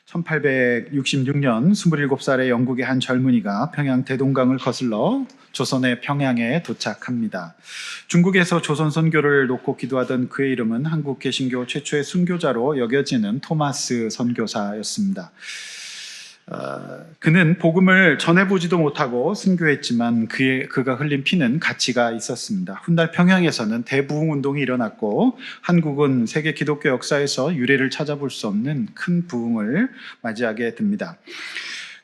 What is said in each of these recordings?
1866년 27살의 영국의 한 젊은이가 평양 대동강을 거슬러 조선의 평양에 도착합니다. 중국에서 조선 선교를 놓고 기도하던 그의 이름은 한국 개신교 최초의 순교자로 여겨지는 토마스 선교사였습니다. 그는 복음을 전해보지도 못하고 순교했지만 그가 흘린 피는 가치가 있었습니다. 훗날 평양에서는 대부흥 운동이 일어났고 한국은 세계 기독교 역사에서 유례를 찾아볼 수 없는 큰 부흥을 맞이하게 됩니다.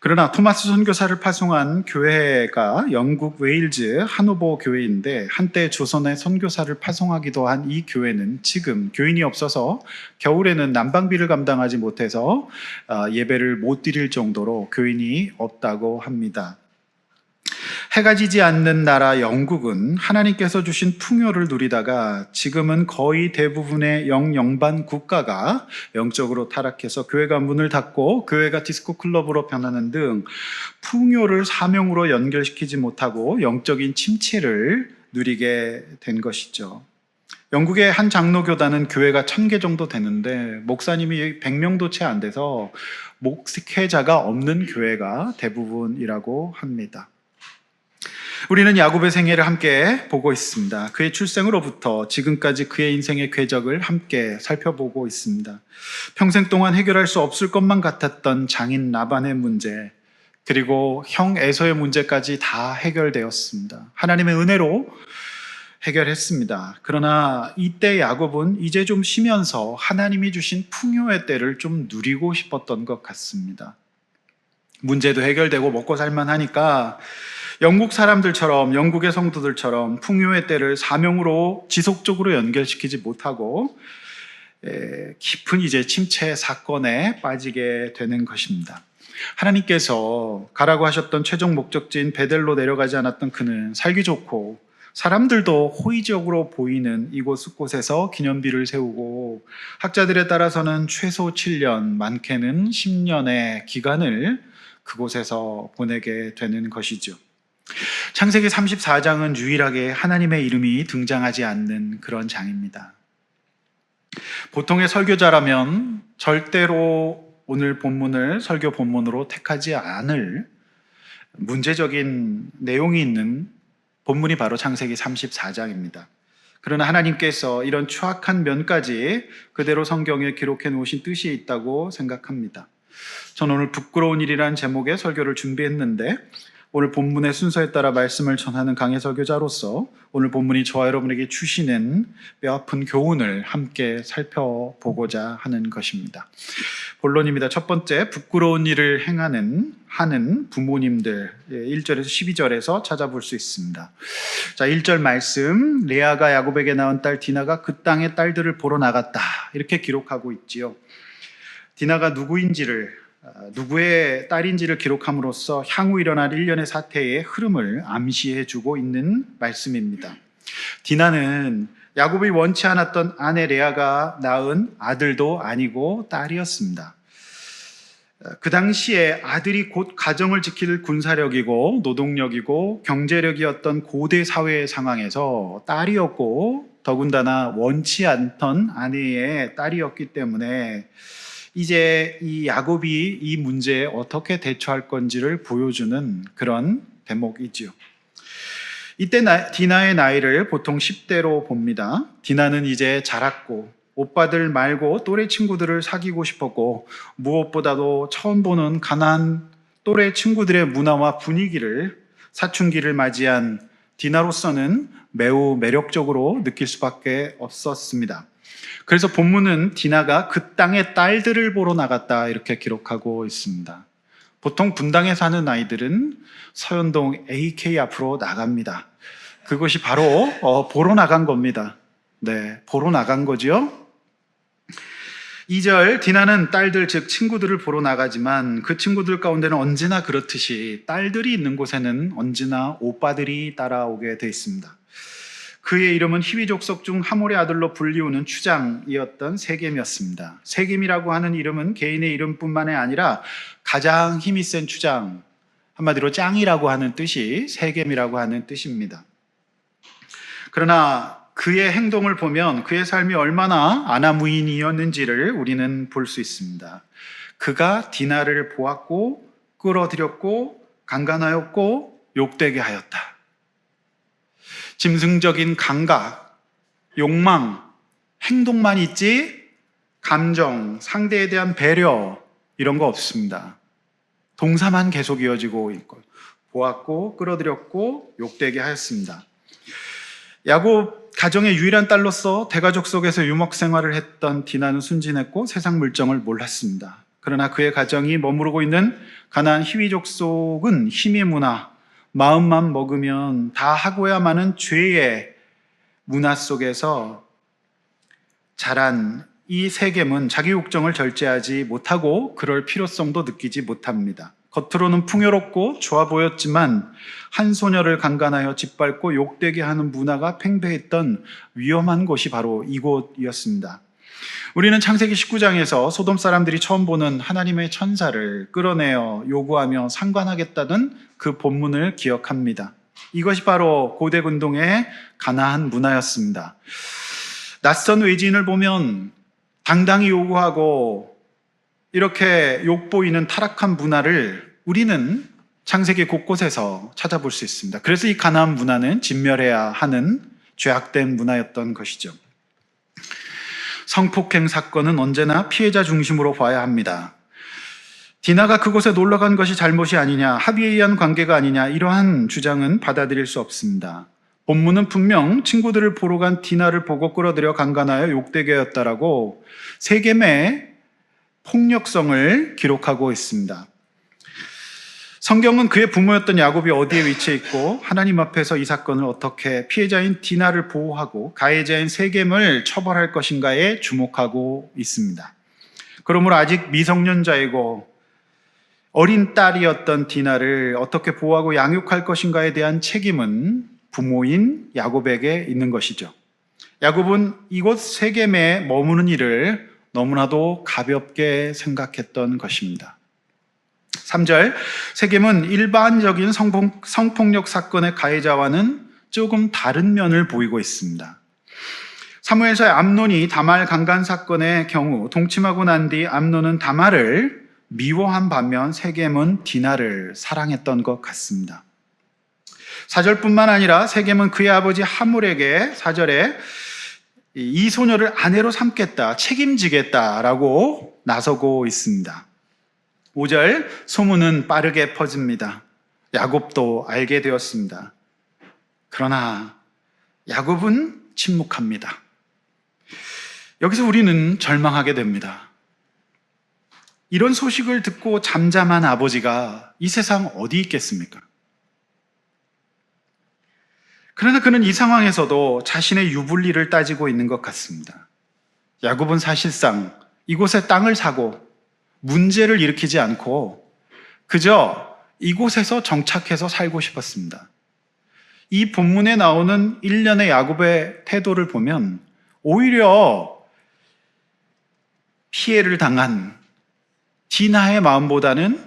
그러나 토마스 선교사를 파송한 교회가 영국 웨일즈 하노버 교회인데 한때 조선의 선교사를 파송하기도 한 이 교회는 지금 교인이 없어서 겨울에는 난방비를 감당하지 못해서 예배를 못 드릴 정도로 교인이 없다고 합니다. 해가 지지 않는 나라 영국은 하나님께서 주신 풍요를 누리다가 지금은 거의 대부분의 영영반 국가가 영적으로 타락해서 교회가 문을 닫고 교회가 디스코 클럽으로 변하는 등 풍요를 사명으로 연결시키지 못하고 영적인 침체를 누리게 된 것이죠. 영국의 한 장로교단은 교회가 1000개 정도 되는데 목사님이 100명도 채 안 돼서 목회자가 없는 교회가 대부분이라고 합니다. 우리는 야곱의 생애를 함께 보고 있습니다. 그의 출생으로부터 지금까지 그의 인생의 궤적을 함께 살펴보고 있습니다. 평생 동안 해결할 수 없을 것만 같았던 장인 라반의 문제, 그리고 형 에서의 문제까지 다 해결되었습니다. 하나님의 은혜로 해결했습니다. 그러나 이때 야곱은 이제 좀 쉬면서 하나님이 주신 풍요의 때를 좀 누리고 싶었던 것 같습니다. 문제도 해결되고 먹고 살만 하니까 영국 사람들처럼, 영국의 성도들처럼 풍요의 때를 사명으로 지속적으로 연결시키지 못하고 깊은 이제 침체 사건에 빠지게 되는 것입니다. 하나님께서 가라고 하셨던 최종 목적지인 베델로 내려가지 않았던 그는 살기 좋고 사람들도 호의적으로 보이는 이곳곳에서 기념비를 세우고 학자들에 따라서는 최소 7년, 많게는 10년의 기간을 그곳에서 보내게 되는 것이죠. 창세기 34장은 유일하게 하나님의 이름이 등장하지 않는 그런 장입니다. 보통의 설교자라면 절대로 오늘 본문을 설교 본문으로 택하지 않을 문제적인 내용이 있는 본문이 바로 창세기 34장입니다. 그러나 하나님께서 이런 추악한 면까지 그대로 성경에 기록해 놓으신 뜻이 있다고 생각합니다. 저는 오늘 부끄러운 일이라는 제목의 설교를 준비했는데 오늘 본문의 순서에 따라 말씀을 전하는 강해 설교자로서 오늘 본문이 저와 여러분에게 주시는 뼈아픈 교훈을 함께 살펴보고자 하는 것입니다. 본론입니다. 첫 번째, 부끄러운 일을 하는 부모님들 1절에서 12절에서 찾아볼 수 있습니다. 자, 1절 말씀, 레아가 야곱에게 낳은 딸 디나가 그 땅의 딸들을 보러 나갔다, 이렇게 기록하고 있지요. 디나가 누구의 딸인지를 기록함으로써 향후 일어날 일련의 사태의 흐름을 암시해주고 있는 말씀입니다. 디나는 야곱이 원치 않았던 아내 레아가 낳은 아들도 아니고 딸이었습니다. 그 당시에 아들이 곧 가정을 지킬 군사력이고 노동력이고 경제력이었던 고대 사회의 상황에서 딸이었고 더군다나 원치 않던 아내의 딸이었기 때문에 이제 이 야곱이 이 문제에 어떻게 대처할 건지를 보여주는 그런 대목이지요. 이때 디나의 나이를 보통 10대로 봅니다. 디나는 이제 자랐고 오빠들 말고 또래 친구들을 사귀고 싶었고 무엇보다도 처음 보는 가나안 또래 친구들의 문화와 분위기를 사춘기를 맞이한 디나로서는 매우 매력적으로 느낄 수밖에 없었습니다. 그래서 본문은 디나가 그 땅의 딸들을 보러 나갔다, 이렇게 기록하고 있습니다. 보통 분당에 사는 아이들은 서현동 AK 앞으로 나갑니다. 그것이 바로 보러 나간 겁니다. 네, 보러 나간 거지요. 2절, 디나는 딸들 즉 친구들을 보러 나가지만 그 친구들 가운데는 언제나 그렇듯이 딸들이 있는 곳에는 언제나 오빠들이 따라오게 돼 있습니다. 그의 이름은 히위 족속 중 하몰의 아들로 불리우는 추장이었던 세겜이었습니다. 세겜이라고 하는 이름은 개인의 이름뿐만이 아니라 가장 힘이 센 추장, 한마디로 짱이라고 하는 뜻이 세겜이라고 하는 뜻입니다. 그러나 그의 행동을 보면 그의 삶이 얼마나 아나무인이었는지를 우리는 볼 수 있습니다. 그가 디나를 보았고 끌어들였고 강간하였고 욕되게 하였다. 짐승적인 감각, 욕망, 행동만 있지 감정, 상대에 대한 배려 이런 거 없습니다. 동사만 계속 이어지고 있고 보았고 끌어들였고 욕되게 하였습니다. 야곱 가정의 유일한 딸로서 대가족 속에서 유목 생활을 했던 디나는 순진했고 세상 물정을 몰랐습니다. 그러나 그의 가정이 머무르고 있는 가나안 히위족 속은 힘의 문화, 마음만 먹으면 다 하고야 마는 죄의 문화 속에서 자란 이 세겜은 자기 욕정을 절제하지 못하고 그럴 필요성도 느끼지 못합니다. 겉으로는 풍요롭고 좋아 보였지만 한 소녀를 강간하여 짓밟고 욕되게 하는 문화가 팽배했던 위험한 곳이 바로 이곳이었습니다. 우리는 창세기 19장에서 소돔 사람들이 처음 보는 하나님의 천사를 끌어내어 요구하며 상관하겠다는 그 본문을 기억합니다. 이것이 바로 고대 근동의 가나안 문화였습니다. 낯선 외지인을 보면 당당히 요구하고 이렇게 욕보이는 타락한 문화를 우리는 창세기 곳곳에서 찾아볼 수 있습니다. 그래서 이 가나안 문화는 진멸해야 하는 죄악된 문화였던 것이죠. 성폭행 사건은 언제나 피해자 중심으로 봐야 합니다. 디나가 그곳에 놀러간 것이 잘못이 아니냐, 합의에 의한 관계가 아니냐, 이러한 주장은 받아들일 수 없습니다. 본문은 분명 친구들을 보러 간 디나를 보고 끌어들여 강간하여 욕되게 하였다라고 세겜의 폭력성을 기록하고 있습니다. 성경은 그의 부모였던 야곱이 어디에 위치해 있고 하나님 앞에서 이 사건을 어떻게 피해자인 디나를 보호하고 가해자인 세겜을 처벌할 것인가에 주목하고 있습니다. 그러므로 아직 미성년자이고 어린 딸이었던 디나를 어떻게 보호하고 양육할 것인가에 대한 책임은 부모인 야곱에게 있는 것이죠. 야곱은 이곳 세겜에 머무는 일을 너무나도 가볍게 생각했던 것입니다. 3절, 세겜은 일반적인 성폭력 사건의 가해자와는 조금 다른 면을 보이고 있습니다. 사무엘서의 암논이 다말 강간 사건의 경우 동침하고 난 뒤 암논은 다말을 미워한 반면 세겜은 디나를 사랑했던 것 같습니다. 4절뿐만 아니라 세겜은 그의 아버지 하물에게 4절에 이 소녀를 아내로 삼겠다, 책임지겠다라고 나서고 있습니다. 5절, 소문은 빠르게 퍼집니다. 야곱도 알게 되었습니다. 그러나 야곱은 침묵합니다. 여기서 우리는 절망하게 됩니다. 이런 소식을 듣고 잠잠한 아버지가 이 세상 어디 있겠습니까? 그러나 그는 이 상황에서도 자신의 유불리를 따지고 있는 것 같습니다. 야곱은 사실상 이곳에 땅을 사고 문제를 일으키지 않고 그저 이곳에서 정착해서 살고 싶었습니다. 이 본문에 나오는 일련의 야곱의 태도를 보면 오히려 피해를 당한 디나의 마음보다는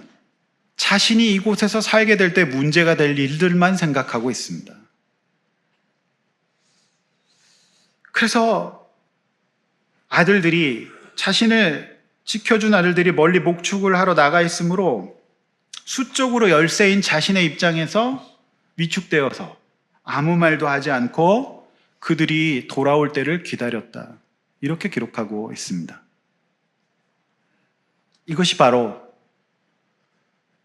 자신이 이곳에서 살게 될 때 문제가 될 일들만 생각하고 있습니다. 그래서 아들들이 자신을 지켜준 아들들이 멀리 목축을 하러 나가 있으므로 수적으로 열세인 자신의 입장에서 위축되어서 아무 말도 하지 않고 그들이 돌아올 때를 기다렸다. 이렇게 기록하고 있습니다. 이것이 바로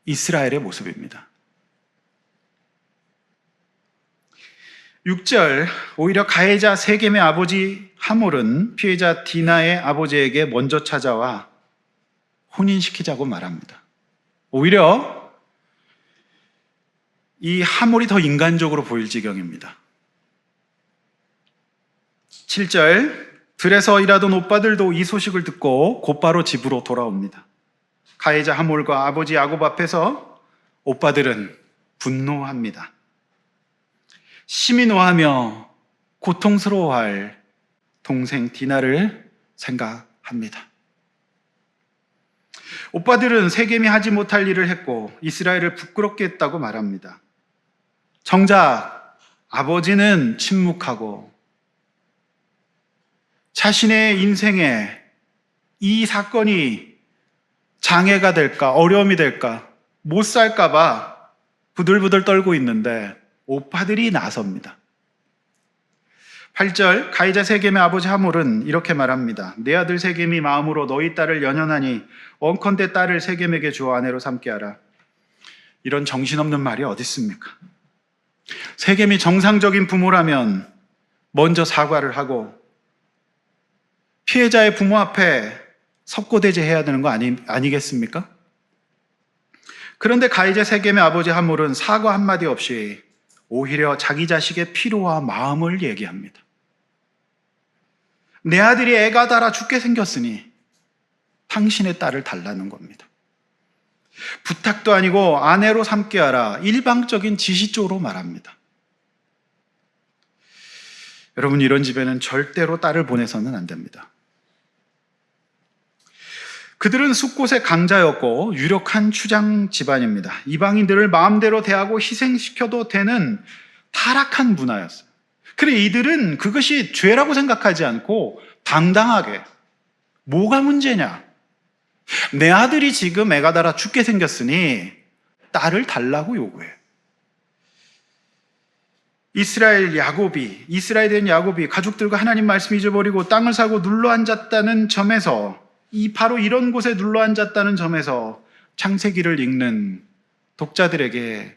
이스라엘의 모습입니다. 6절, 오히려 가해자 세겜의 아버지 하몰은 피해자 디나의 아버지에게 먼저 찾아와 혼인시키자고 말합니다. 오히려 이 하몰이 더 인간적으로 보일 지경입니다. 7절, 들에서 일하던 오빠들도 이 소식을 듣고 곧바로 집으로 돌아옵니다. 가해자 하몰과 아버지 야곱 앞에서 오빠들은 분노합니다. 심히 노하며 고통스러워할 동생 디나를 생각합니다. 오빠들은 세겜이 하지 못할 일을 했고 이스라엘을 부끄럽게 했다고 말합니다. 정작 아버지는 침묵하고 자신의 인생에 이 사건이 장애가 될까, 어려움이 될까, 못 살까봐 부들부들 떨고 있는데 오빠들이 나섭니다. 8절 가이자 세겜의 아버지 하몰은 이렇게 말합니다. 내 아들 세겜이 마음으로 너희 딸을 연연하니 원컨대 딸을 세겜에게 주어 아내로 삼게 하라. 이런 정신없는 말이 어디 있습니까? 세겜이 정상적인 부모라면 먼저 사과를 하고 피해자의 부모 앞에 석고대죄해야 되는 거 아니겠습니까? 그런데 가이자 세겜의 아버지 하몰은 사과 한마디 없이 오히려 자기 자식의 피로와 마음을 얘기합니다. 내 아들이 애가 달아 죽게 생겼으니 당신의 딸을 달라는 겁니다. 부탁도 아니고 아내로 삼게 하라. 일방적인 지시적으로 말합니다. 여러분, 이런 집에는 절대로 딸을 보내서는 안 됩니다. 그들은 숲곳의 강자였고 유력한 추장 집안입니다. 이방인들을 마음대로 대하고 희생시켜도 되는 타락한 문화였어요. 그래 이들은 그것이 죄라고 생각하지 않고 당당하게, 뭐가 문제냐? 내 아들이 지금 애가 달아 죽게 생겼으니 딸을 달라고 요구해. 이스라엘에 대한 야곱이 가족들과 하나님 말씀 잊어버리고 땅을 사고 눌러앉았다는 점에서, 바로 이런 곳에 눌러앉았다는 점에서 창세기를 읽는 독자들에게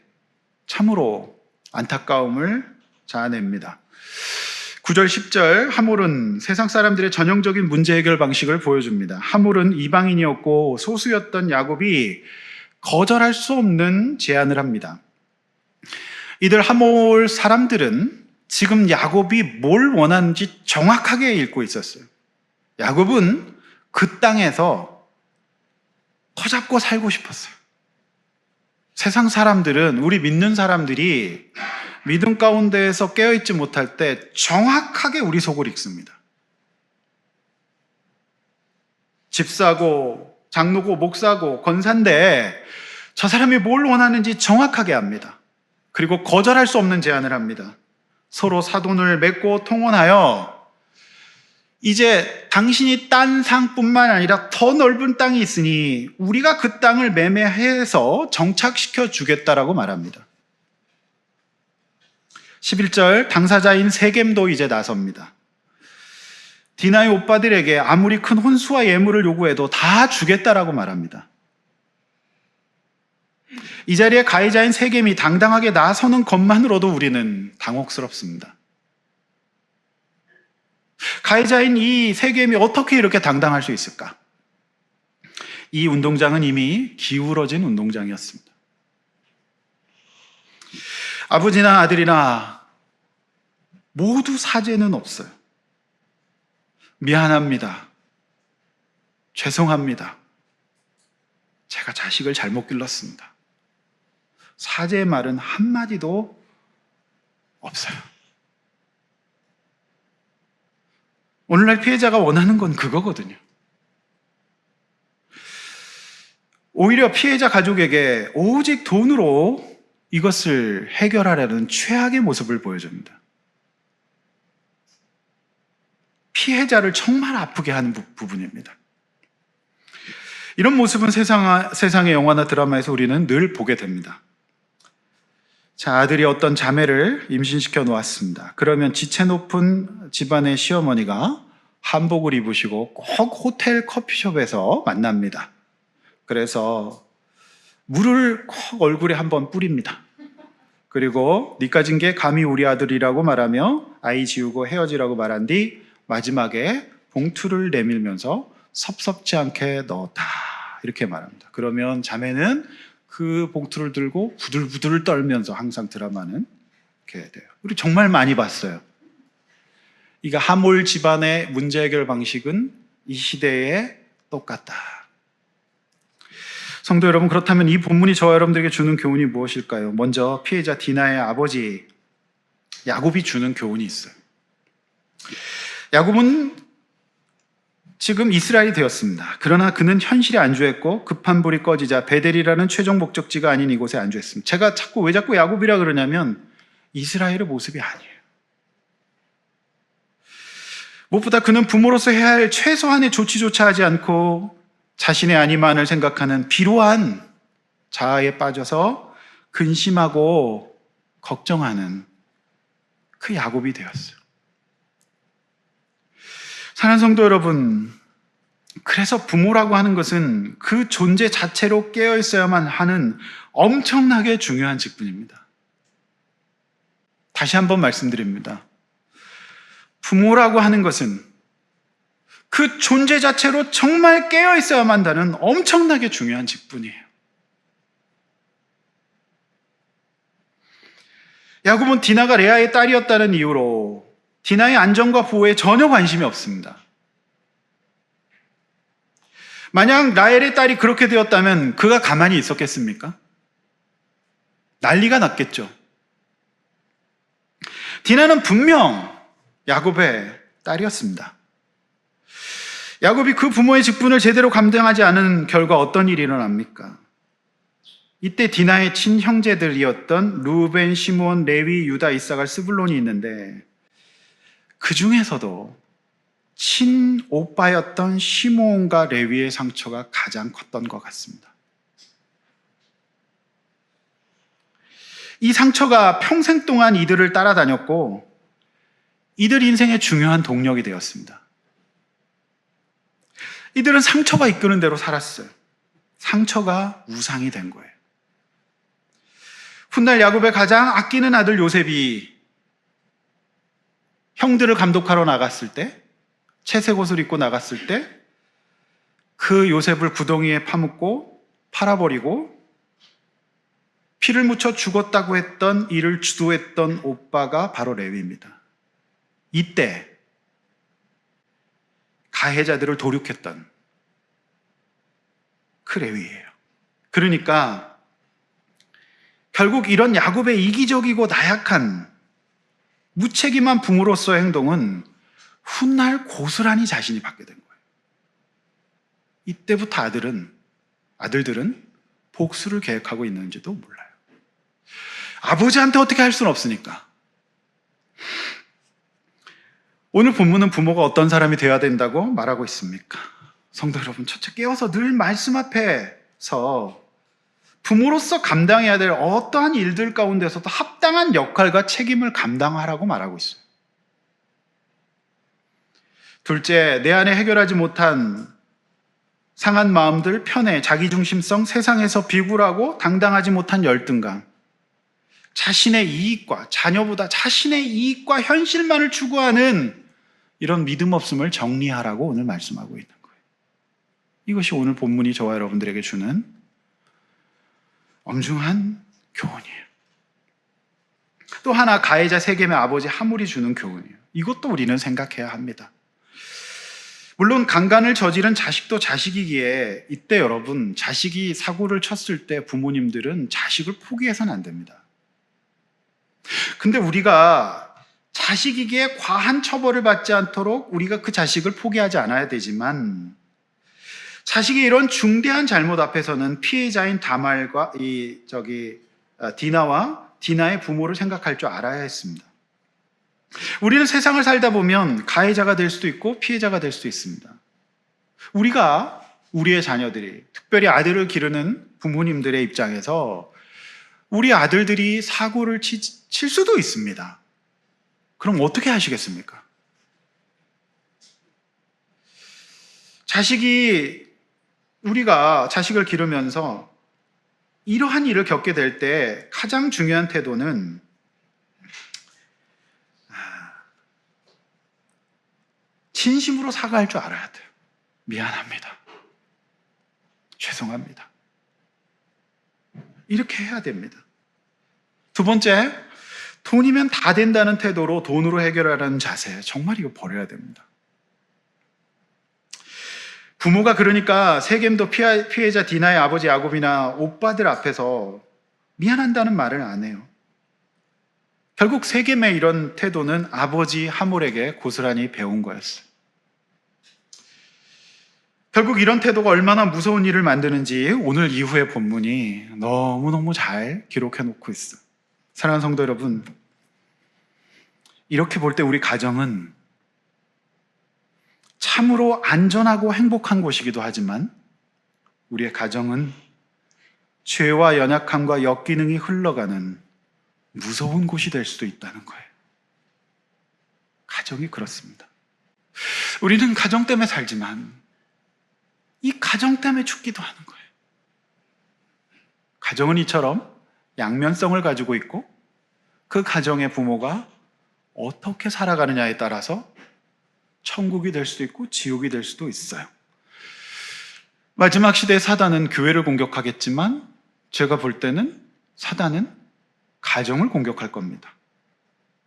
참으로 안타까움을 자아냅니다. 9절 10절 하몰은 세상 사람들의 전형적인 문제 해결 방식을 보여줍니다. 하몰은 이방인이었고 소수였던 야곱이 거절할 수 없는 제안을 합니다. 이들 하몰 사람들은 지금 야곱이 뭘 원하는지 정확하게 읽고 있었어요. 야곱은 그 땅에서 터잡고 살고 싶었어요. 세상 사람들은, 우리 믿는 사람들이 믿음 가운데에서 깨어있지 못할 때 정확하게 우리 속을 읽습니다. 집 사고, 장로고, 목사고, 권사인데 저 사람이 뭘 원하는지 정확하게 압니다. 그리고 거절할 수 없는 제안을 합니다. 서로 사돈을 맺고 통혼하여 이제 당신이 딴 상뿐만 아니라 더 넓은 땅이 있으니 우리가 그 땅을 매매해서 정착시켜 주겠다라고 말합니다. 11절 당사자인 세겜도 이제 나섭니다. 디나의 오빠들에게 아무리 큰 혼수와 예물을 요구해도 다 주겠다라고 말합니다. 이 자리에 가해자인 세겜이 당당하게 나서는 것만으로도 우리는 당혹스럽습니다. 가해자인 이 세겜이 어떻게 이렇게 당당할 수 있을까? 이 운동장은 이미 기울어진 운동장이었습니다. 아버지나 아들이나 모두 사죄는 없어요. 미안합니다. 죄송합니다. 제가 자식을 잘못 길렀습니다. 사죄의 말은 한마디도 없어요. 오늘날 피해자가 원하는 건 그거거든요. 오히려 피해자 가족에게 오직 돈으로 이것을 해결하려는 최악의 모습을 보여줍니다. 피해자를 정말 아프게 하는 부분입니다. 이런 모습은 세상의 영화나 드라마에서 우리는 늘 보게 됩니다. 자, 아들이 어떤 자매를 임신시켜 놓았습니다. 그러면 지체 높은 집안의 시어머니가 한복을 입으시고 꼭 호텔 커피숍에서 만납니다. 그래서 물을 꼭 얼굴에 한번 뿌립니다. 그리고 니까진 게 감히 우리 아들이라고 말하며 아이 지우고 헤어지라고 말한 뒤 마지막에 봉투를 내밀면서 섭섭지 않게 넣었다, 이렇게 말합니다. 그러면 자매는 그 봉투를 들고 부들부들 떨면서, 항상 드라마는 이렇게 돼요. 우리 정말 많이 봤어요. 이거 하몰 집안의 문제 해결 방식은 이 시대에 똑같다. 성도 여러분, 그렇다면 이 본문이 저와 여러분들에게 주는 교훈이 무엇일까요? 먼저 피해자 디나의 아버지 야곱이 주는 교훈이 있어요. 야곱은 지금 이스라엘이 되었습니다. 그러나 그는 현실에 안주했고 급한 불이 꺼지자 베델이라는 최종 목적지가 아닌 이곳에 안주했습니다. 제가 왜 자꾸 야곱이라 그러냐면 이스라엘의 모습이 아니에요. 무엇보다 그는 부모로서 해야 할 최소한의 조치조차 하지 않고 자신의 안위만을 생각하는 비루한 자아에 빠져서 근심하고 걱정하는 그 야곱이 되었어요. 사랑하는 성도 여러분, 그래서 부모라고 하는 것은 그 존재 자체로 깨어 있어야만 하는 엄청나게 중요한 직분입니다. 다시 한번 말씀드립니다. 부모라고 하는 것은 그 존재 자체로 정말 깨어 있어야만 한다는 엄청나게 중요한 직분이에요. 야곱은 디나가 레아의 딸이었다는 이유로 디나의 안전과 보호에 전혀 관심이 없습니다. 만약 라헬의 딸이 그렇게 되었다면 그가 가만히 있었겠습니까? 난리가 났겠죠. 디나는 분명 야곱의 딸이었습니다. 야곱이 그 부모의 직분을 제대로 감당하지 않은 결과 어떤 일이 일어납니까? 이때 디나의 친형제들이었던 루벤, 시므온, 레위, 유다, 이사갈, 스불론이 있는데 그 중에서도 친오빠였던 시므온과 레위의 상처가 가장 컸던 것 같습니다. 이 상처가 평생 동안 이들을 따라다녔고 이들 인생의 중요한 동력이 되었습니다. 이들은 상처가 이끄는 대로 살았어요. 상처가 우상이 된 거예요. 훗날 야곱의 가장 아끼는 아들 요셉이 형들을 감독하러 나갔을 때, 채색 옷을 입고 나갔을 때 그 요셉을 구덩이에 파묻고 팔아버리고 피를 묻혀 죽었다고 했던 이를 주도했던 오빠가 바로 레위입니다. 이때 가해자들을 도륙했던 그 레위예요. 그러니까 결국 이런 야곱의 이기적이고 나약한 무책임한 부모로서의 행동은 훗날 고스란히 자신이 받게 된 거예요. 이때부터 아들들은 복수를 계획하고 있는지도 몰라요. 아버지한테 어떻게 할 수는 없으니까. 오늘 본문은 부모가 어떤 사람이 되어야 된다고 말하고 있습니까? 성도 여러분, 첫째 깨어서 늘 말씀 앞에서 부모로서 감당해야 될 어떠한 일들 가운데서도 합당한 역할과 책임을 감당하라고 말하고 있어요. 둘째, 내 안에 해결하지 못한 상한 마음들, 편애, 자기중심성, 세상에서 비굴하고 당당하지 못한 열등감, 자신의 이익과 자녀보다 자신의 이익과 현실만을 추구하는 이런 믿음 없음을 정리하라고 오늘 말씀하고 있는 거예요. 이것이 오늘 본문이 저와 여러분들에게 주는 엄중한 교훈이에요. 또 하나, 가해자 세겜의 아버지 하물이 주는 교훈이에요. 이것도 우리는 생각해야 합니다. 물론 강간을 저지른 자식도 자식이기에 이때 여러분, 자식이 사고를 쳤을 때 부모님들은 자식을 포기해서는 안 됩니다. 근데 우리가 자식이기에 과한 처벌을 받지 않도록 우리가 그 자식을 포기하지 않아야 되지만, 자식의 이런 중대한 잘못 앞에서는 피해자인 다말과 디나의 부모를 생각할 줄 알아야 했습니다. 우리는 세상을 살다 보면 가해자가 될 수도 있고 피해자가 될 수도 있습니다. 우리의 자녀들이, 특별히 아들을 기르는 부모님들의 입장에서 우리 아들들이 사고를 칠 수도 있습니다. 그럼 어떻게 하시겠습니까? 우리가 자식을 기르면서 이러한 일을 겪게 될 때 가장 중요한 태도는 진심으로 사과할 줄 알아야 돼요. 미안합니다. 죄송합니다. 이렇게 해야 됩니다. 두 번째, 돈이면 다 된다는 태도로 돈으로 해결하라는 자세, 정말 이거 버려야 됩니다. 부모가 그러니까 세겜도 피해자 디나의 아버지 야곱이나 오빠들 앞에서 미안한다는 말을 안 해요. 결국 세겜의 이런 태도는 아버지 하물에게 고스란히 배운 거였어요. 결국 이런 태도가 얼마나 무서운 일을 만드는지 오늘 이후의 본문이 너무너무 잘 기록해 놓고 있어요. 사랑하는 성도 여러분, 이렇게 볼 때 우리 가정은 참으로 안전하고 행복한 곳이기도 하지만 우리의 가정은 죄와 연약함과 역기능이 흘러가는 무서운 곳이 될 수도 있다는 거예요. 가정이 그렇습니다. 우리는 가정 때문에 살지만 이 가정 때문에 죽기도 하는 거예요. 가정은 이처럼 양면성을 가지고 있고 그 가정의 부모가 어떻게 살아가느냐에 따라서 천국이 될 수도 있고 지옥이 될 수도 있어요. 마지막 시대의 사단은 교회를 공격하겠지만 제가 볼 때는 사단은 가정을 공격할 겁니다.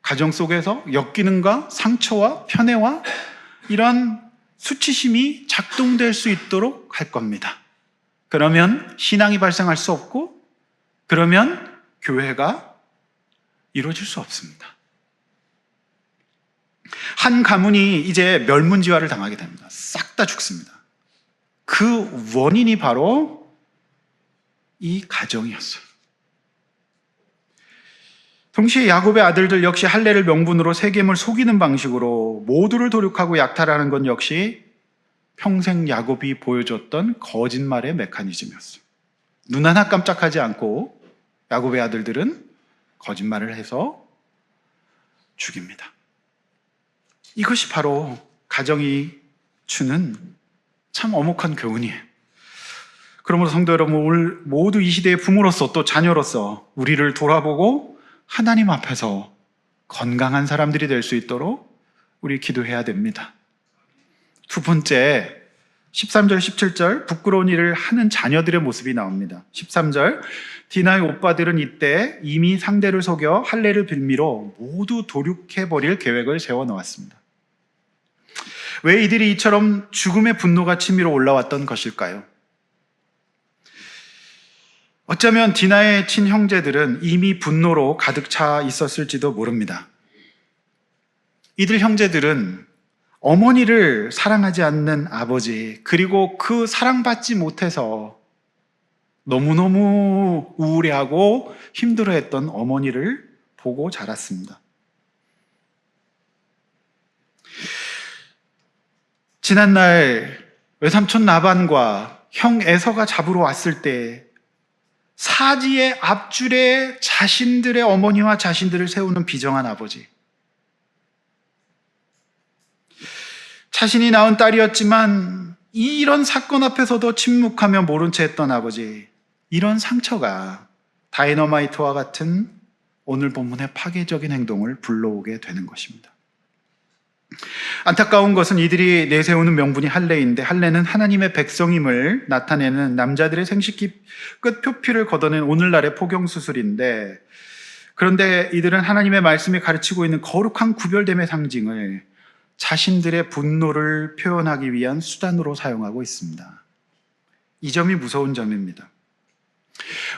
가정 속에서 역기능과 상처와 편애와 이런 수치심이 작동될 수 있도록 할 겁니다. 그러면 신앙이 발생할 수 없고 그러면 교회가 이루어질 수 없습니다. 한 가문이 이제 멸문지화를 당하게 됩니다. 싹 다 죽습니다. 그 원인이 바로 이 가정이었어요. 동시에 야곱의 아들들 역시 할례를 명분으로 세겜을 속이는 방식으로 모두를 도륙하고 약탈하는 건 역시 평생 야곱이 보여줬던 거짓말의 메커니즘이었어요. 눈 하나 깜짝하지 않고 야곱의 아들들은 거짓말을 해서 죽입니다. 이것이 바로 가정이 주는 참 엄혹한 교훈이에요. 그러므로 성도 여러분, 모두 이 시대의 부모로서 또 자녀로서 우리를 돌아보고 하나님 앞에서 건강한 사람들이 될 수 있도록 우리 기도해야 됩니다. 두 번째, 13절, 17절 부끄러운 일을 하는 자녀들의 모습이 나옵니다. 13절, 디나의 오빠들은 이때 이미 상대를 속여 할례를 빌미로 모두 도륙해버릴 계획을 세워놓았습니다. 왜 이들이 이처럼 죽음의 분노가 치밀어 올라왔던 것일까요? 어쩌면 디나의 친형제들은 이미 분노로 가득 차 있었을지도 모릅니다. 이들 형제들은 어머니를 사랑하지 않는 아버지, 그리고 그 사랑받지 못해서 너무너무 우울해하고 힘들어했던 어머니를 보고 자랐습니다. 지난날 외삼촌 나반과 형 에서가 잡으러 왔을 때 사지의 앞줄에 자신들의 어머니와 자신들을 세우는 비정한 아버지, 자신이 낳은 딸이었지만 이런 사건 앞에서도 침묵하며 모른 채 했던 아버지, 이런 상처가 다이너마이트와 같은 오늘 본문의 파괴적인 행동을 불러오게 되는 것입니다. 안타까운 것은 이들이 내세우는 명분이 할례인데 할례는 하나님의 백성임을 나타내는 남자들의 생식기 끝 표피를 걷어낸 오늘날의 포경수술인데, 그런데 이들은 하나님의 말씀이 가르치고 있는 거룩한 구별됨의 상징을 자신들의 분노를 표현하기 위한 수단으로 사용하고 있습니다. 이 점이 무서운 점입니다.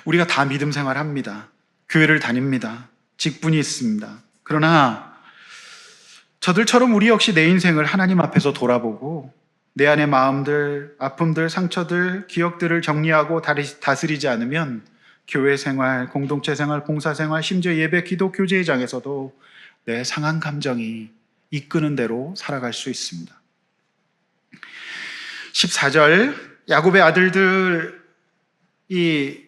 우리가 다 믿음 생활합니다. 교회를 다닙니다. 직분이 있습니다. 그러나 저들처럼 우리 역시 내 인생을 하나님 앞에서 돌아보고 내 안의 마음들, 아픔들, 상처들, 기억들을 정리하고 다스리지 않으면 교회 생활, 공동체 생활, 봉사 생활, 심지어 예배, 기도, 교제장에서도 내 상한 감정이 이끄는 대로 살아갈 수 있습니다. 14절, 야곱의 아들들, 이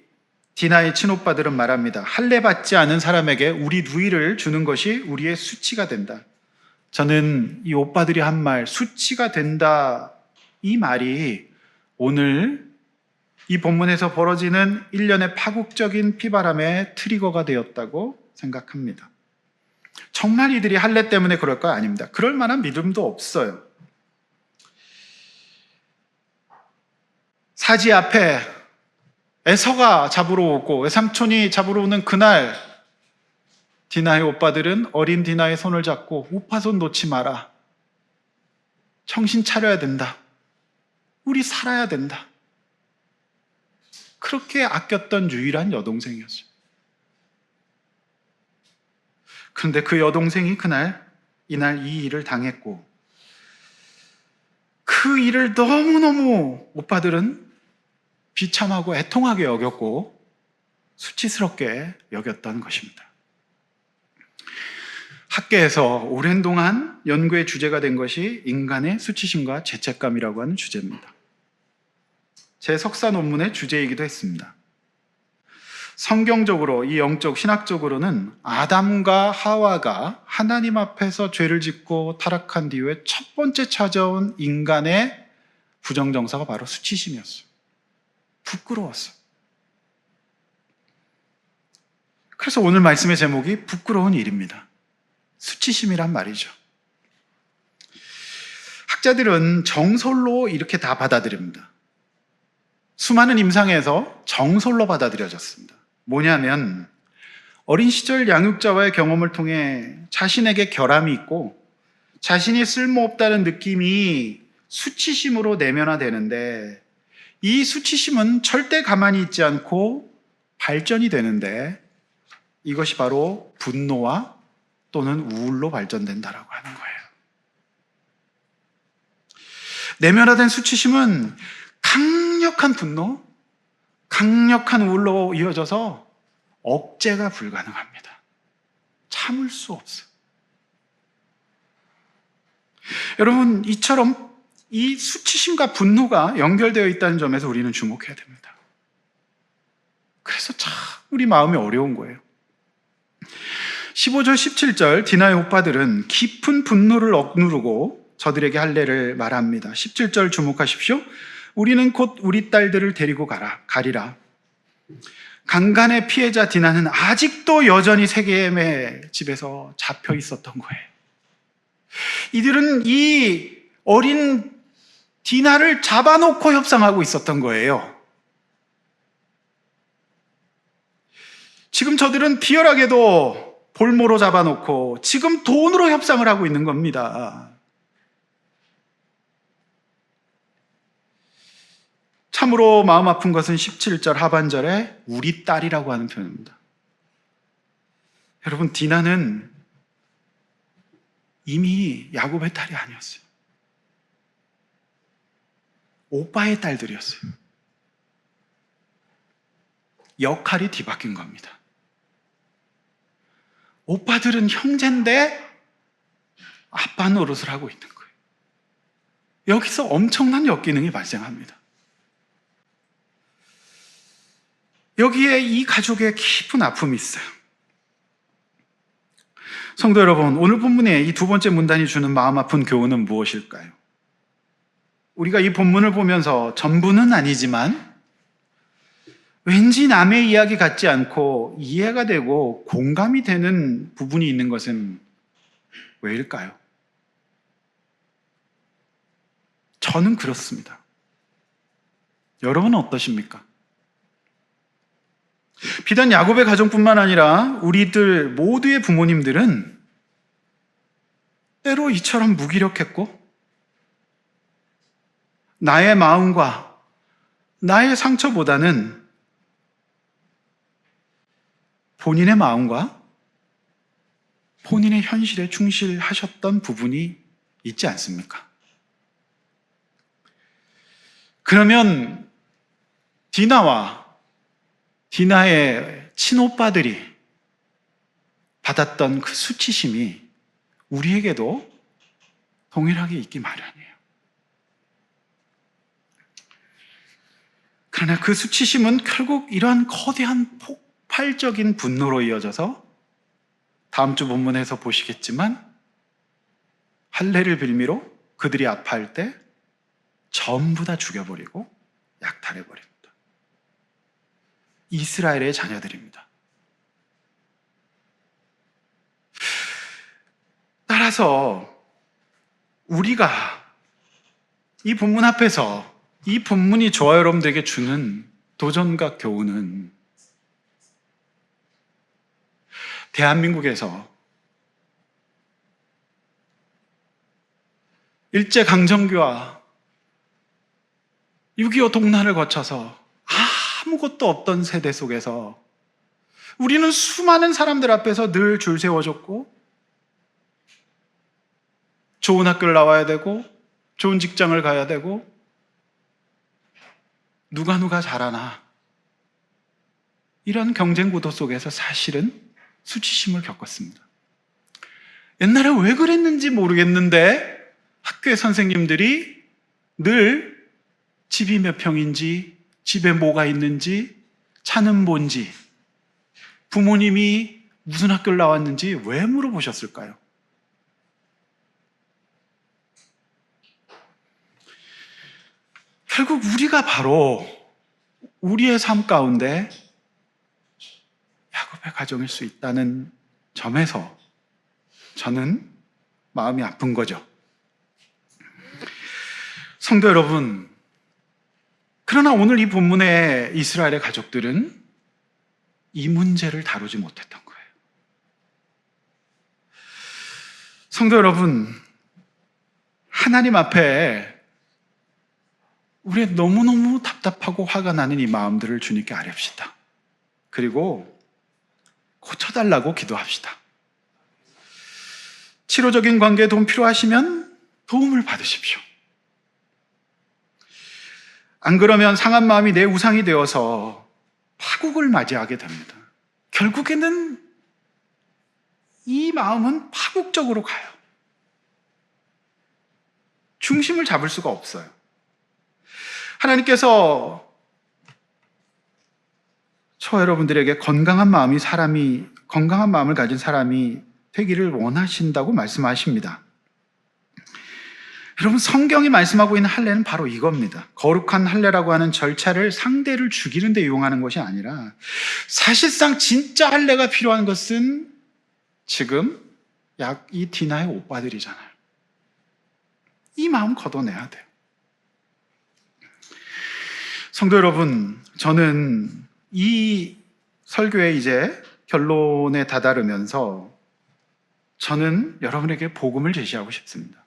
디나의 친오빠들은 말합니다. 할례 받지 않은 사람에게 우리 누이를 주는 것이 우리의 수치가 된다. 저는 이 오빠들이 한 말, 수치가 된다, 이 말이 오늘 이 본문에서 벌어지는 일련의 파국적인 피바람의 트리거가 되었다고 생각합니다. 정말 이들이 할례 때문에 그럴까요? 아닙니다. 그럴 만한 믿음도 없어요. 사지 앞에 에서가 잡으러 오고 외삼촌이 잡으러 오는 그날, 디나의 오빠들은 어린 디나의 손을 잡고 오빠 손 놓지 마라. 정신 차려야 된다. 우리 살아야 된다. 그렇게 아꼈던 유일한 여동생이었어요. 그런데 그 여동생이 이날 이 일을 당했고 그 일을 너무너무 오빠들은 비참하고 애통하게 여겼고 수치스럽게 여겼던 것입니다. 학계에서 오랜 동안 연구의 주제가 된 것이 인간의 수치심과 죄책감이라고 하는 주제입니다. 제 석사 논문의 주제이기도 했습니다. 성경적으로, 이 영적 신학적으로는 아담과 하와가 하나님 앞에서 죄를 짓고 타락한 뒤에 첫 번째 찾아온 인간의 부정정서가 바로 수치심이었어요. 부끄러웠어요. 그래서 오늘 말씀의 제목이 부끄러운 일입니다. 수치심이란 말이죠. 학자들은 정설로 이렇게 다 받아들입니다. 수많은 임상에서 정설로 받아들여졌습니다. 뭐냐면 어린 시절 양육자와의 경험을 통해 자신에게 결함이 있고 자신이 쓸모없다는 느낌이 수치심으로 내면화되는데, 이 수치심은 절대 가만히 있지 않고 발전이 되는데 이것이 바로 분노와 또는 우울로 발전된다라고 하는 거예요. 내면화된 수치심은 강력한 분노, 강력한 우울로 이어져서 억제가 불가능합니다. 참을 수 없어요. 여러분, 이처럼 이 수치심과 분노가 연결되어 있다는 점에서 우리는 주목해야 됩니다. 그래서 참 우리 마음이 어려운 거예요. 15절, 17절 디나의 오빠들은 깊은 분노를 억누르고 저들에게 할례를 말합니다. 17절 주목하십시오. 우리는 곧 우리 딸들을 데리고 가리라. 강간의 피해자 디나는 아직도 여전히 세겜의 집에서 잡혀 있었던 거예요. 이들은 이 어린 디나를 잡아놓고 협상하고 있었던 거예요. 지금 저들은 비열하게도 볼모로 잡아놓고 지금 돈으로 협상을 하고 있는 겁니다. 참으로 마음 아픈 것은 17절 하반절에 우리 딸이라고 하는 표현입니다. 여러분, 디나는 이미 야곱의 딸이 아니었어요. 오빠의 딸들이었어요. 역할이 뒤바뀐 겁니다. 오빠들은 형제인데 아빠 노릇을 하고 있는 거예요. 여기서 엄청난 역기능이 발생합니다. 여기에 이 가족의 깊은 아픔이 있어요. 성도 여러분, 오늘 본문의 이 두 번째 문단이 주는 마음 아픈 교훈은 무엇일까요? 우리가 이 본문을 보면서 전부는 아니지만 왠지 남의 이야기 같지 않고 이해가 되고 공감이 되는 부분이 있는 것은 왜일까요? 저는 그렇습니다. 여러분은 어떠십니까? 비단 야곱의 가정뿐만 아니라 우리들 모두의 부모님들은 때로 이처럼 무기력했고 나의 마음과 나의 상처보다는 본인의 마음과 본인의 현실에 충실하셨던 부분이 있지 않습니까? 그러면 디나의 친오빠들이 받았던 그 수치심이 우리에게도 동일하게 있기 마련이에요. 그러나 그 수치심은 결국 이러한 거대한 폭발적인 분노로 이어져서 다음 주 본문에서 보시겠지만 할례를 빌미로 그들이 아파할 때 전부 다 죽여버리고 약탈해버립니다. 이스라엘의 자녀들입니다. 따라서 우리가 이 본문 앞에서 이 본문이 저와 여러분들에게 주는 도전과 교훈은 대한민국에서 일제강점기와 6.25 동란을 거쳐서 아무것도 없던 세대 속에서 우리는 수많은 사람들 앞에서 늘 줄 세워졌고 좋은 학교를 나와야 되고 좋은 직장을 가야 되고 누가 잘하나 이런 경쟁 구도 속에서 사실은 수치심을 겪었습니다. 옛날에 왜 그랬는지 모르겠는데 학교의 선생님들이 늘 집이 몇 평인지, 집에 뭐가 있는지, 차는 뭔지, 부모님이 무슨 학교를 나왔는지 왜 물어보셨을까요? 결국 우리가 바로 우리의 삶 가운데 야곱의 가정일 수 있다는 점에서 저는 마음이 아픈 거죠. 성도 여러분, 그러나 오늘 이 본문의 이스라엘의 가족들은 이 문제를 다루지 못했던 거예요. 성도 여러분, 하나님 앞에 우리의 너무너무 답답하고 화가 나는 이 마음들을 주님께 아뢰읍시다. 그리고 고쳐달라고 기도합시다. 치료적인 관계에 도움 필요하시면 도움을 받으십시오. 안 그러면 상한 마음이 내 우상이 되어서 파국을 맞이하게 됩니다. 결국에는 이 마음은 파국적으로 가요. 중심을 잡을 수가 없어요. 하나님께서 저와 여러분들에게 건강한 마음을 가진 사람이 되기를 원하신다고 말씀하십니다. 여러분, 성경이 말씀하고 있는 할례는 바로 이겁니다. 거룩한 할례라고 하는 절차를 상대를 죽이는 데 이용하는 것이 아니라 사실상 진짜 할례가 필요한 것은 지금 이 디나의 오빠들이잖아요. 이 마음 걷어내야 돼요. 성도 여러분, 저는 이 설교의 이제 결론에 다다르면서 저는 여러분에게 복음을 제시하고 싶습니다.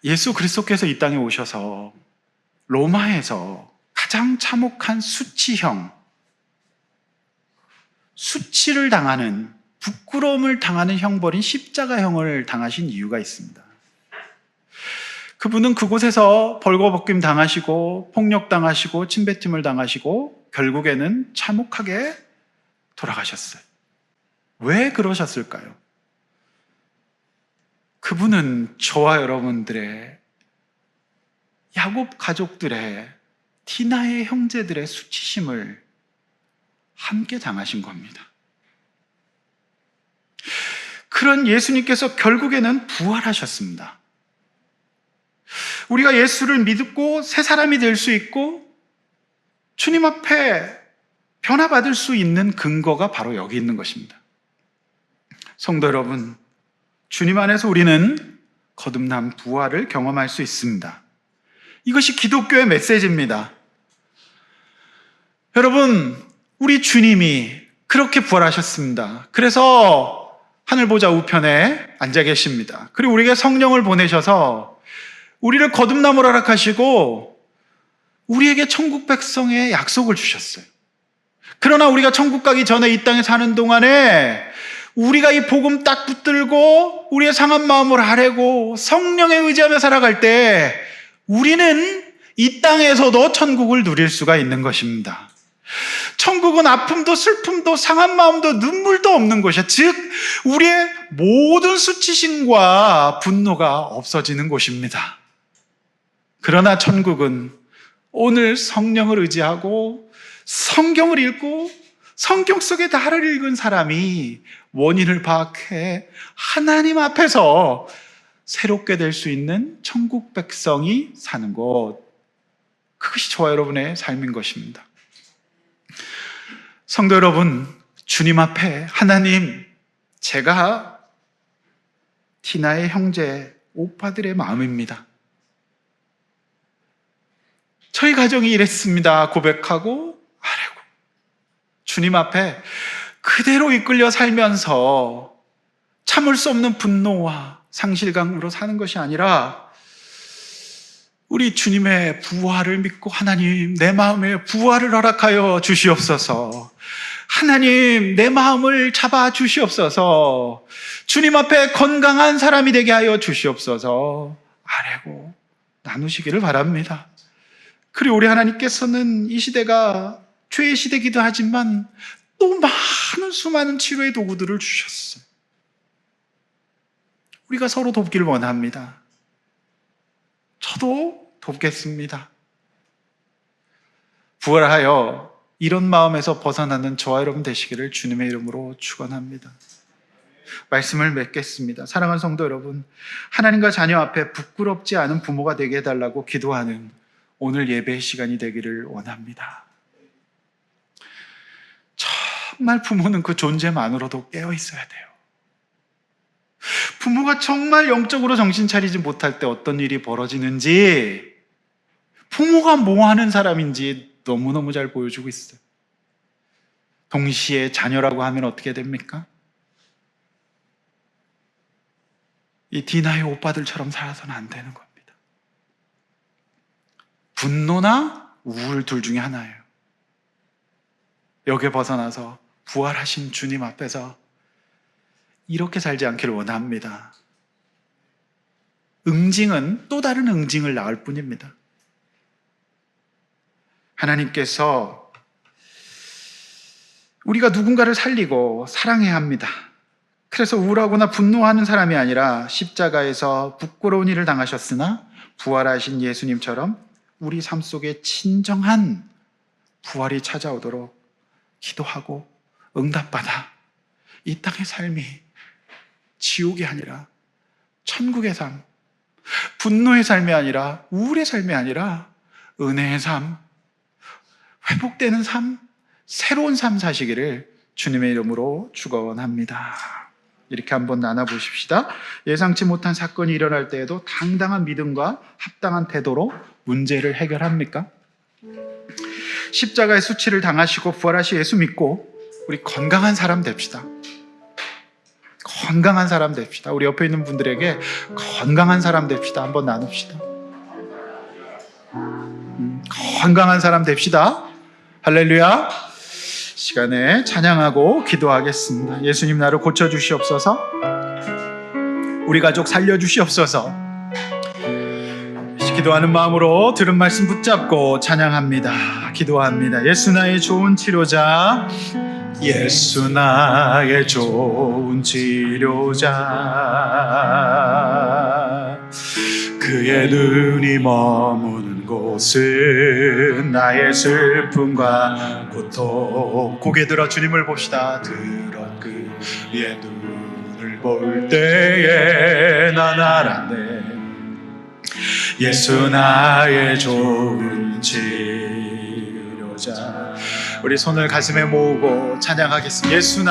예수 그리스도께서 이 땅에 오셔서 로마에서 가장 참혹한 수치를 당하는, 부끄러움을 당하는 형벌인 십자가형을 당하신 이유가 있습니다. 그분은 그곳에서 벌거벗김 당하시고 폭력당하시고 침뱉음을 당하시고 결국에는 참혹하게 돌아가셨어요. 왜 그러셨을까요? 그분은 저와 여러분들의, 야곱 가족들의, 디나의 형제들의 수치심을 함께 당하신 겁니다. 그런 예수님께서 결국에는 부활하셨습니다. 우리가 예수를 믿고 새 사람이 될 수 있고 주님 앞에 변화받을 수 있는 근거가 바로 여기 있는 것입니다. 성도 여러분, 주님 안에서 우리는 거듭난 부활을 경험할 수 있습니다. 이것이 기독교의 메시지입니다. 여러분, 우리 주님이 그렇게 부활하셨습니다. 그래서 하늘보좌 우편에 앉아 계십니다. 그리고 우리에게 성령을 보내셔서 우리를 거듭남을 허락하시고 우리에게 천국 백성의 약속을 주셨어요. 그러나 우리가 천국 가기 전에 이 땅에 사는 동안에 우리가 이 복음 딱 붙들고 우리의 상한 마음을 아뢰고 성령에 의지하며 살아갈 때 우리는 이 땅에서도 천국을 누릴 수가 있는 것입니다. 천국은 아픔도 슬픔도 상한 마음도 눈물도 없는 곳이야. 즉 우리의 모든 수치심과 분노가 없어지는 곳입니다. 그러나 천국은 오늘 성령을 의지하고 성경을 읽고 성경 속의 달을 읽은 사람이 원인을 파악해 하나님 앞에서 새롭게 될 수 있는 천국 백성이 사는 곳, 그것이 저와 여러분의 삶인 것입니다. 성도 여러분, 주님 앞에 하나님, 제가 티나의 형제 오빠들의 마음입니다. 저희 가정이 이랬습니다 고백하고 아뢰고 주님 앞에 그대로 이끌려 살면서 참을 수 없는 분노와 상실감으로 사는 것이 아니라 우리 주님의 부활을 믿고 하나님, 내 마음에 부활을 허락하여 주시옵소서. 하나님, 내 마음을 잡아 주시옵소서. 주님 앞에 건강한 사람이 되게 하여 주시옵소서. 아뢰고 나누시기를 바랍니다. 그리고 우리 하나님께서는 이 시대가 죄의 시대이기도 하지만 또 수많은 치료의 도구들을 주셨어요. 우리가 서로 돕기를 원합니다. 저도 돕겠습니다. 부활하여 이런 마음에서 벗어나는 저와 여러분 되시기를 주님의 이름으로 축원합니다. 말씀을 맺겠습니다. 사랑하는 성도 여러분, 하나님과 자녀 앞에 부끄럽지 않은 부모가 되게 해달라고 기도하는 오늘 예배의 시간이 되기를 원합니다. 정말 부모는 그 존재만으로도 깨어 있어야 돼요. 부모가 정말 영적으로 정신 차리지 못할 때 어떤 일이 벌어지는지, 부모가 뭐 하는 사람인지 너무너무 잘 보여주고 있어요. 동시에 자녀라고 하면 어떻게 됩니까? 이 디나의 오빠들처럼 살아서는 안 되는 겁니다. 분노나 우울 둘 중에 하나예요. 여기에 벗어나서 부활하신 주님 앞에서 이렇게 살지 않기를 원합니다. 응징은 또 다른 응징을 낳을 뿐입니다. 하나님께서 우리가 누군가를 살리고 사랑해야 합니다. 그래서 우울하거나 분노하는 사람이 아니라 십자가에서 부끄러운 일을 당하셨으나 부활하신 예수님처럼 우리 삶 속에 진정한 부활이 찾아오도록 기도하고 응답받아 이 땅의 삶이 지옥이 아니라 천국의 삶, 분노의 삶이 아니라 우울의 삶이 아니라 은혜의 삶, 회복되는 삶, 새로운 삶 사시기를 주님의 이름으로 축원합니다. 이렇게 한번 나눠보십시다. 예상치 못한 사건이 일어날 때에도 당당한 믿음과 합당한 태도로 문제를 해결합니까? 십자가의 수치를 당하시고 부활하신 예수 믿고 우리 건강한 사람 됩시다. 건강한 사람 됩시다. 우리 옆에 있는 분들에게 건강한 사람 됩시다. 한번 나눕시다. 건강한 사람 됩시다. 할렐루야. 시간에 찬양하고 기도하겠습니다. 예수님 나를 고쳐주시옵소서. 우리 가족 살려주시옵소서. 기도하는 마음으로 들은 말씀 붙잡고 찬양합니다. 기도합니다. 예수 나의 좋은 치료자, 예수 나의 좋은 치료자, 그의 눈이 머무는 곳은 나의 슬픔과 고통. 고개 들어 주님을 봅시다. 들어 그의 눈을 볼 때에 난 알았네. 예수 나의 좋은 치료자. 우리 손을 가슴에 모으고 찬양하겠습니다. 예수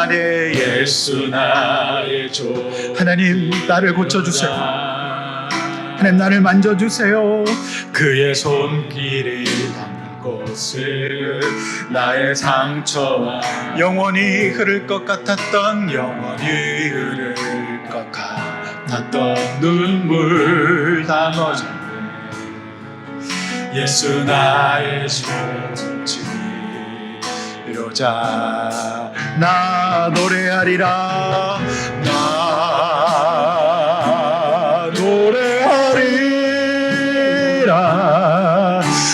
나의 좋은 하나님 나를 고쳐주세요. 하나님 나를 만져주세요. 그의 손길이 닿는 곳을 나의 상처와 영원히 흐를 것 같았던 눈물 다 멎었네. 예수 나의 좋은 치료자. 나 노래하리라. 나 노래하리라.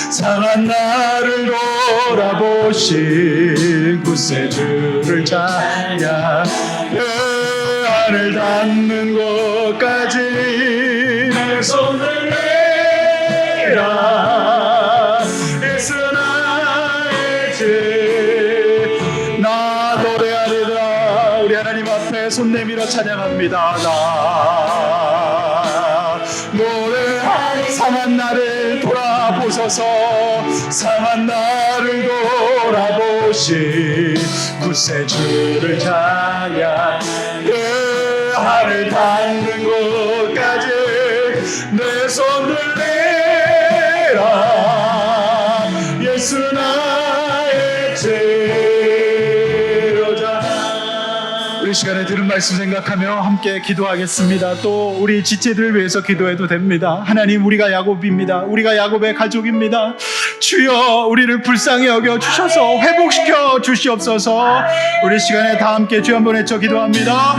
상한 나를 돌아보신 구세주를 찬양. 하늘 닿는 곳까지 내 손을 내라. 예수 나의 나 노래하리라. 우리 하나님 앞에 손 내밀어 찬양합니다. 나 노래하리. 상한 나를 돌아보소서. 상한 나를 돌아보시 구세주를 찬양. 하늘 닿는 곳까지 내 손을 내라. 예수 나의 치료자. 우리 시간에 들은 말씀 생각하며 함께 기도하겠습니다. 또 우리 지체들을 위해서 기도해도 됩니다. 하나님, 우리가 야곱입니다. 우리가 야곱의 가족입니다. 주여, 우리를 불쌍히 여겨 주셔서 회복시켜 주시옵소서. 우리 시간에 다 함께 주 한번 외쳐 기도합니다.